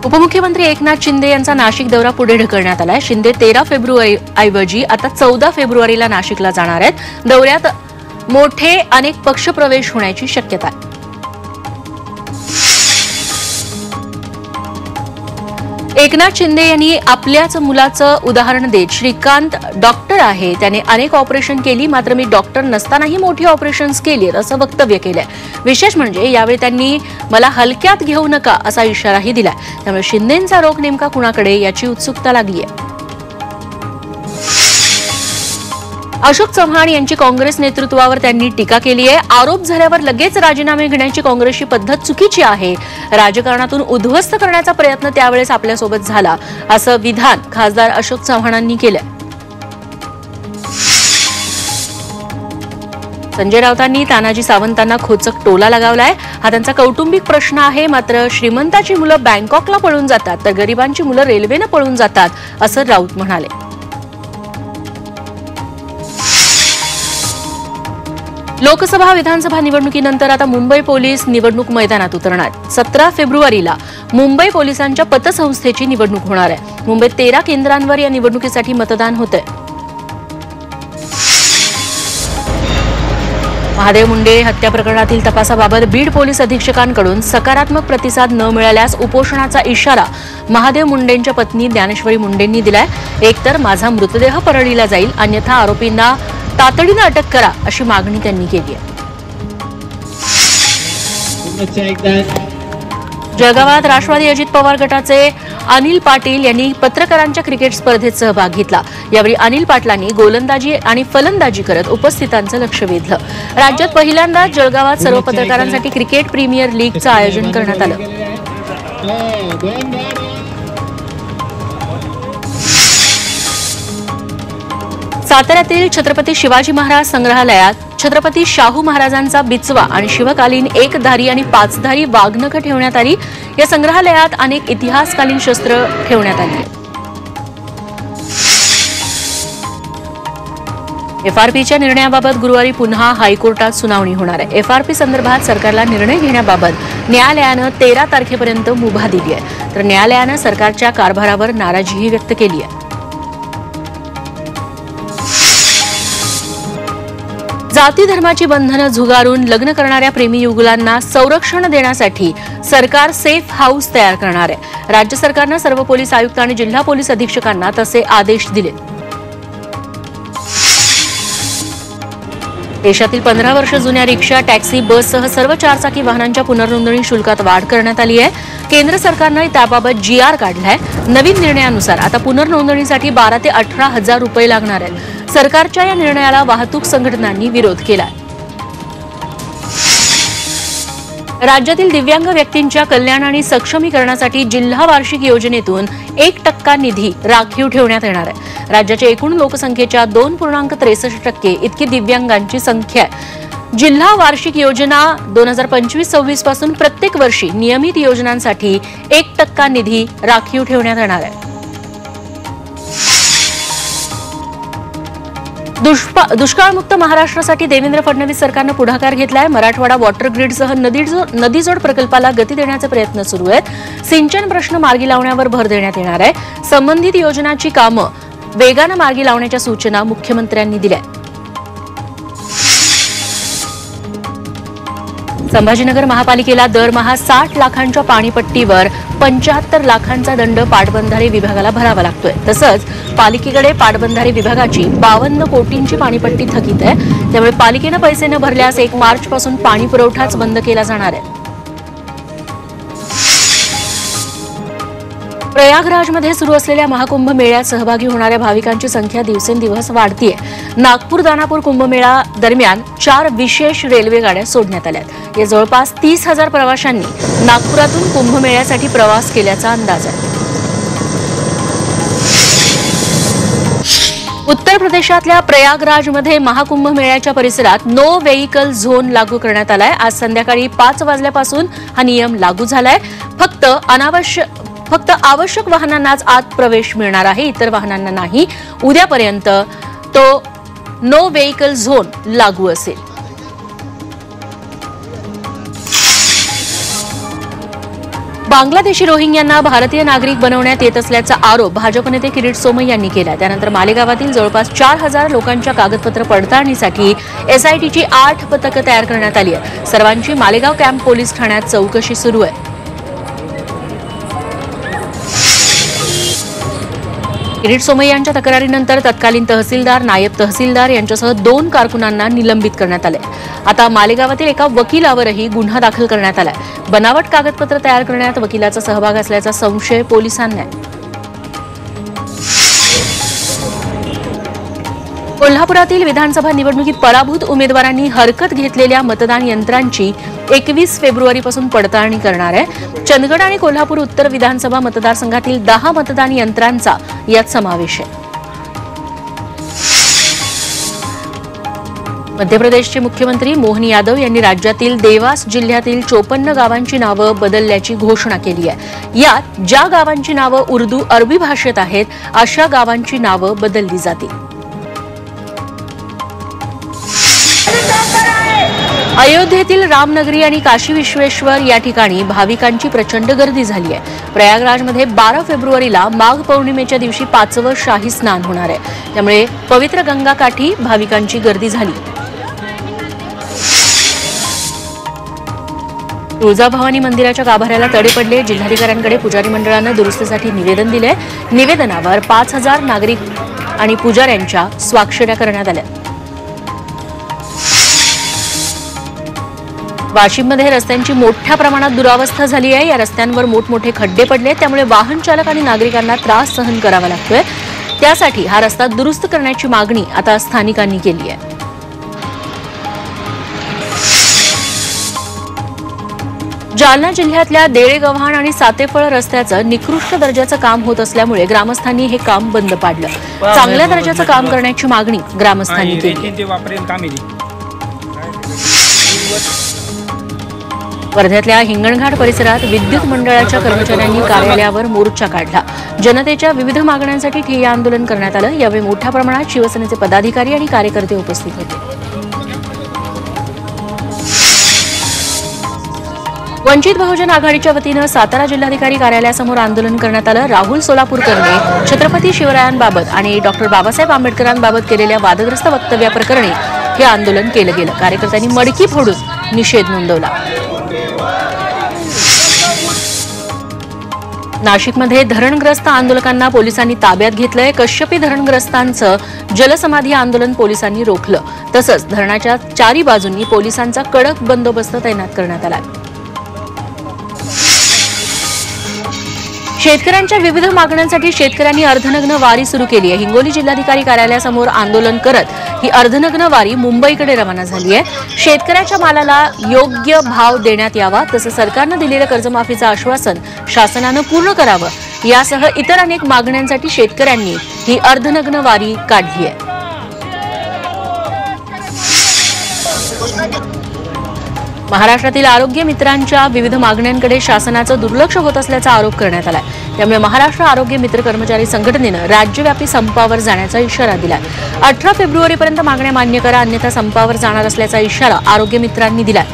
उपमुख्यमंत्री एकनाथ शिंदे यांचा नाशिक दौरा पुढे ढकलण्यात आलाय। शिंदे 13 फेब्रुवारी ऐवजी आता 14 फेब्रुवारीला नाशिकला जाणार आहेत। दौऱ्यात मोठे अनेक पक्षप्रवेश होण्याची शक्यता आहे। एकनाथ शिंदे यांनी आपल्याच मुलाचं उदाहरण देत श्रीकांत डॉक्टर आहे, त्याने अनेक ऑपरेशन केली, मात्र मी डॉक्टर नसतानाही मोठी ऑपरेशन्स केली असं वक्तव्य केलंय। विशेष म्हणजे यावेळी त्यांनी मला हलक्यात घेऊ नका असा इशाराही दिलाय। त्यामुळे शिंदेंचा रोख नेमका कुणाकडे याची उत्सुकता लागली आहे। अशोक चव्हाण यांची काँग्रेस नेतृत्वावर त्यांनी टीका केली आहे। आरोप झाल्यावर लगेच राजीनामे घेण्याची काँग्रेसची पद्धत चुकीची आहे। राजकारणातून उद्ध्वस्त करण्याचा प्रयत्न त्यावेळेस आपल्यासोबत झाला असं विधान खासदार अशोक चव्हाणांनी केलंय। संजय राऊतांनी तानाजी सावंतांना खोचक टोला लगावलाय। हा त्यांचा कौटुंबिक प्रश्न आहे, मात्र श्रीमंताची मुलं बँकॉकला पळून जातात तर गरिबांची मुलं रेल्वेने पळून जातात असं राऊत म्हणाले। लोकसभा विधानसभा निवडणुकीनंतर आता मुंबई पोलीस निवडणूक मैदानात उतरणार। 17 फेब्रुवारीला मुंबई पोलिसांच्या पतसंस्थेची निवडणूक होणार आहे। मुंबईत 13 केंद्रांवर या निवडणुकीसाठी मतदान होतंय। महादेव मुंडे हत्या प्रकरणातील तपासाबाबत बीड पोलीस अधीक्षकांकडून सकारात्मक प्रतिसाद न मिळाल्यास उपोषणाचा इशारा महादेव मुंडेंच्या पत्नी ज्ञानेश्वरी मुंडेंनी दिलाय। एकतर माझा मृतदेह परळीला जाईल, अन्यथा आरोपींना तातडीने अटक करा अशी मागणी त्यांनी केली आहे। जळगावात राष्ट्रवादी अजित पवार गटाचे अनिल पाटील यांनी पत्रकारांच्या क्रिकेट स्पर्धेत सहभाग घेतला। यावेळी अनिल पाटलांनी गोलंदाजी आणि फलंदाजी करत उपस्थितांचं लक्ष वेधलं। राज्यात पहिल्यांदाच जळगावात सर्व पत्रकारांसाठी क्रिकेट प्रीमियर लीगचं आयोजन करण्यात आलं। साताऱ्यातील छत्रपती शिवाजी महाराज संग्रहालयात छत्रपती शाहू महाराजांचा बिचवा आणि शिवकालीन एकधारी आणि पाचधारी वाघनख ठेवण्यात आली। या संग्रहालयात अनेक इतिहासकालीन शस्त्र ठेवण्यात आली। एफआरपीच्या निर्णयाबाबत गुरुवारी पुन्हा हायकोर्टात सुनावणी होणार आहे। एफआरपी संदर्भात सरकारला निर्णय घेण्याबाबत न्यायालयानं 13 तारखेपर्यंत मुभा दिली आहे, तर न्यायालयानं सरकारच्या कारभारावर नाराजीही व्यक्त केली आहे। जाती धर्माची बंधनं झुगारून लग्न करणाऱ्या प्रेमी युगुलांना संरक्षण देण्यासाठी सरकार सेफ हाऊस तयार करणार आहे। राज्य सरकारनं सर्व पोलीस आयुक्त आणि जिल्हा पोलीस अधीक्षकांना तसे आदेश दिले। देशातील 15 वर्ष जुन्या रिक्षा, टॅक्सी, बससह सर्व चारचाकी वाहनांच्या पुनर्नोंदणी शुल्कात वाढ करण्यात आली आहे। केंद्र सरकारनं त्याबाबत GR काढलाय। नवीन निर्णयानुसार आता पुनर्नोंदणीसाठी 12 ते 18 हजार रुपये लागणार आहेत। सरकारच्या या निर्णयाला वाहतूक संघटनांनी विरोध केला। राज्यातील दिव्यांग व्यक्तींच्या कल्याण आणि सक्षमीकरणासाठी जिल्हा वार्षिक योजनेतून 1% निधी राखीव ठेवण्यात येणार आहे। राज्याच्या एकूण लोकसंख्येच्या 2.63% इतकी दिव्यांगांची संख्या आहे। जिल्हा वार्षिक योजना 2025-26 पासून प्रत्येक वर्षी नियमित योजनांसाठी 1% निधी राखीव ठेवण्यात येणार आहे। दुष्काळमुक्त महाराष्ट्रासाठी देवेंद्र फडणवीस सरकारनं पुढाकार घेतलाय। मराठवाडा वॉटर ग्रीडसह नदीजोड प्रकल्पाला गती देण्याचे प्रयत्न सुरू आहेत। सिंचन प्रश्न मार्गी लावण्यावर भर देण्यात येणार आहे। संबंधित योजनांची कामं वेगानं मार्गी लावण्याच्या सूचना मुख्यमंत्र्यांनी दिल्या। संभाजीनगर महापालिकेला दरमहा 60 लाखांच्या पाणीपट्टीवर 75 लाखांचा दंड पाटबंधारे विभागाला भरावा लागतोय। तसंच पालिकेकडे पाटबंधारे विभागाची 52 कोटींची पाणीपट्टी थकीत आहे। त्यामुळे पालिकेनं पैसे न भरल्यास 1 मार्च पासून पाणी पुरवठाच बंद केला जाणार आहे। प्रयागराजमध्ये सुरू असलेल्या महाकुंभ मेळ्यात सहभागी होणाऱ्या भाविकांची संख्या दिवसेंदिवस वाढतीये। नागपूर दानापूर कुंभमेळा दरम्यान 4 विशेष रेल्वे गाड्या सोडण्यात आल्यात। या जवळपास 30,000 प्रवाशांनी नागपुरातून कुंभमेळ्यासाठी प्रवास केल्याचा अंदाज आहे। उत्तर प्रदेशातल्या प्रयागराजमध्ये महाकुंभ मेळ्याच्या परिसरात नो व्हेइकल झोन लागू करण्यात आलाय। आज संध्याकाळी 5 वाजल्यापासून हा नियम लागू झालाय। फक्त आवश्यक वाहनांनाच आत प्रवेश मिळणार आहे, इतर वाहनांना नाही। उद्यापर्यंत तो नो व्हेइकल झोन लागू असेल। बांगलादेशी रोहिंग्यांना भारतीय नागरिक बनवण्यात येत असल्याचा आरोप भाजप नेते किरीट सोमय्या यांनी केला। त्यानंतर मालेगावातील जवळपास 4000 लोकांच्या कागदपत्र पडताळणीसाठी एसआयटीची 8 पथकं तयार करण्यात आली आहे। सर्वांची मालेगाव कॅम्प पोलीस ठाण्यात चौकशी सुरू आहे। किरीट सोमय्या यांच्या तक्रारीनंतर तत्कालीन तहसीलदार, नायब तहसीलदार यांच्यासह 2 कारकुनांना निलंबित करण्यात आले। आता मालेगावातील एका वकिलावरही गुन्हा दाखल करण्यात आलाय। बनावट कागदपत्र तयार करण्यात वकिलाचा सहभाग असल्याचा संशय पोलिसांना आहे। कोल्हापुरातील विधानसभा निवडणुकीत पराभूत उमेदवारांनी हरकत घेतलेल्या मतदान यंत्रांची 21 फेब्रुवारीपासून पडताळणी करणार आहे। चंदगड आणि कोल्हापूर उत्तर विधानसभा मतदारसंघातील 10 मतदान यंत्रांचा यात समावेश आहे। मध्य प्रदेशचे मुख्यमंत्री मोहन यादव यांनी राज्यातील देवास जिल्ह्यातील 54 गावांची नावं बदलल्याची घोषणा केली आहे। यात ज्या गावांची नावं उर्दू अरबी भाषेत आहेत अशा गावांची नावं बदलली जातील। अयोध्येतील रामनगरी आणि काशी विश्वेश्वर या ठिकाणी भाविकांची प्रचंड गर्दी झाली आहे। प्रयागराजमध्ये 12 फेब्रुवारीला माघ पौर्णिमेच्या दिवशी 5वं शाही स्नान होणार आहे। त्यामुळे पवित्र गंगाकाठी भाविकांची गर्दी झाली। तुळजाभवानी मंदिराच्या गाभाऱ्याला तडे पडले। जिल्हाधिकाऱ्यांकडे पुजारी मंडळानं दुरुस्तीसाठी निवेदन दिले। निवेदनावर 5000 नागरिक आणि पुजाऱ्यांच्या स्वाक्षऱ्या करण्यात आल्या। वाशिममध्ये रस्त्यांची मोठ्या प्रमाणात दुरावस्था झाली आहे। या रस्त्यांवर मोठमोठे खड्डे पडले, त्यामुळे वाहन चालक आणि नागरिकांना त्रास सहन करावा लागतोय। त्यासाठी हा रस्ता दुरुस्त करण्याची मागणी आता स्थानिकांनी केली आहे। जालना जिल्ह्यातल्या देळेगव्हाण आणि सातेफळ रस्त्याचं निकृष्ट दर्जाचं काम होत असल्यामुळे ग्रामस्थांनी हे काम बंद पाडलं। चांगल्या दर्जाचं काम करण्याची मागणी ग्रामस्थांनी केली। वर्ध्यातल्या हिंगणघाट परिसरात विद्युत मंडळाच्या कर्मचाऱ्यांनी कार्यालयावर मोर्चा काढला। जनतेच्या विविध मागण्यांसाठी ठिय्या आंदोलन करण्यात आलं। यावेळी मोठ्या प्रमाणात शिवसेनेचे पदाधिकारी आणि कार्यकर्ते उपस्थित होते। वंचित बहुजन आघाडीच्या वतीनं सातारा जिल्हाधिकारी कार्यालयासमोर आंदोलन करण्यात आलं। राहुल सोलापूरकरने छत्रपती शिवरायांबाबत आणि डॉक्टर बाबासाहेब आंबेडकरांबाबत केलेल्या वादग्रस्त वक्तव्याप्रकरणी हे आंदोलन केलं गेलं। कार्यकर्त्यांनी मडकी फोडून निषेध नोंदवला। नाशिकमध्ये धरणग्रस्त आंदोलकांना पोलिसांनी ताब्यात घेतलंय। कश्यपी धरणग्रस्तांचं जलसमाधी आंदोलन पोलिसांनी रोखलं। तसंच धरणाच्या 4ही बाजूंनी पोलिसांचा कडक बंदोबस्त तैनात करण्यात आला। शेतकऱ्यांच्या विविध मागण्यांसाठी शेतकऱ्यांनी अर्धनग्न वारी सुरू केली आहे। हिंगोली जिल्हाधिकारी कार्यालयासमोर आंदोलन करत ही अर्धनग्न वारी मुंबईकडे रवाना झाली आहे। शेतकऱ्याच्या मालाला योग्य भाव देण्यात यावा, तसंच सरकारनं दिलेलं कर्जमाफीचं आश्वासन शासनानं पूर्ण करावं यासह इतर अनेक मागण्यांसाठी शेतकऱ्यांनी ही अर्धनग्न वारी काढली आहे। महाराष्ट्रातील आरोग्य मित्रांच्या विविध मागण्यांकडे शासनाचं दुर्लक्ष होत असल्याचा आरोप करण्यात आलाय। त्यामुळे महाराष्ट्र आरोग्य मित्र कर्मचारी संघटनेनं राज्यव्यापी संपावर जाण्याचा इशारा दिलाय। 18 फेब्रुवारीपर्यंत मागण्या मान्य करा, अन्यथा संपावर जाणार असल्याचा इशारा आरोग्य मित्रांनी दिलाय।